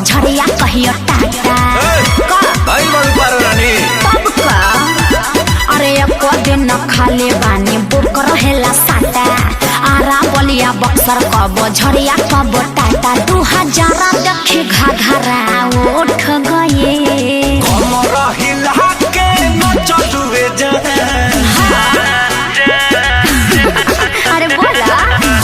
झड़िया कहियो टाटा भाई बड़ू पारो रानी तब का अरे एको दिन न खाले बानी बुक रहेला साटा आरा बलिया बक्सर कब झड़िया कब टाटा 2000 देखी घाघरा उठ गए कमरा हिला के न चलुए अरे बोला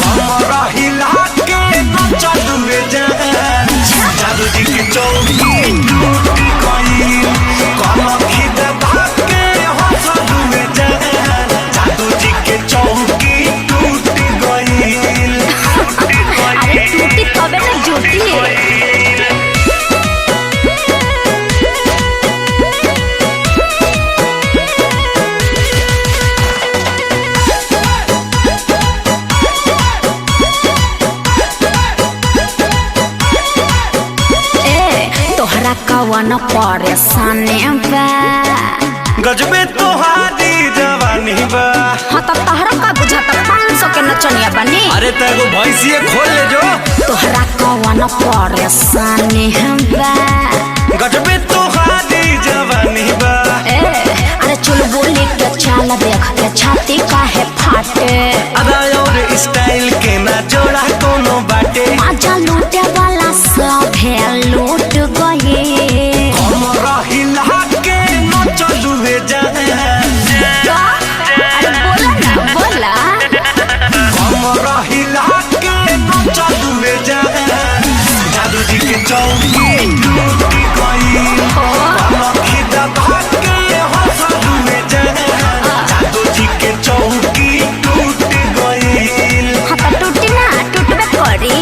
कमरा हिला के न चलुए जादू जी की चौकी टूटी गई कमखी दबा के हंसलुए जादू जी के चौकी टूटी गई अरे टूटी तबे न जुटी कवन परेशानी बा गजबे तोहारी जवानी बा हाँ तो तोहरा का बुझाता 500 के नचनिया बनी अरे तेगो भैंसिए खोल ले जो तोहरा कवन परेशानी बा गजबे तोहारी जवानी बा अरे चल बोली के चाल देख के छाती काहे फाटे अदा और स्टाइल के ना जोड़ा कोनो बाटे आजा लूटे वाला सब है लूट गए कमरा हिला के न चलुए अरे बोला कमरा हिला के न चलुए जादू जी के चौकी टूटी गई कमखी दबा के हंसलुए जादू जी के चौकी टूटी गई हाँ तो टूटी ना टूटबे करी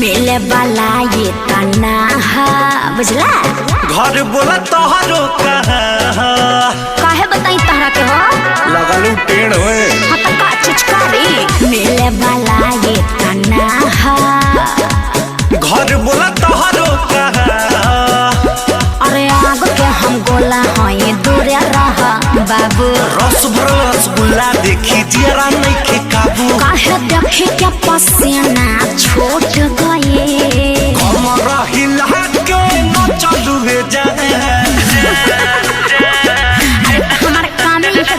मिले वाला ये तना बुझला घर बोला तोहरो काहे बताई तहरा के हो लगलू टेढ़ हुए हाँ तो का चिचकारी मिले वाला ये तना घर बोला तोहरो अरे आग के हम गोला हई दूरे रह बाबू रस भरल रसगुल्ला देखी जरा नहीं के काबू काहे देखी क्या पसीना छूट गए कमरा हिला के न चलुए अरे हमारे काम ही है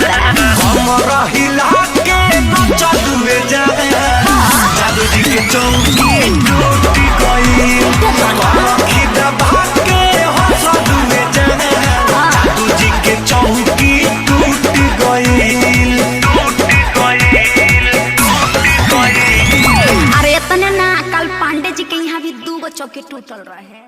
कमरा हिला के न चलुए जादू जी के चौकी टूटी गई कमखी दबा के हंसलुए जादू जी के चौकी टूटी गई अरे इतने ना कल पांडे जी के यहाँ भी 2 चौकी टूटल रहे।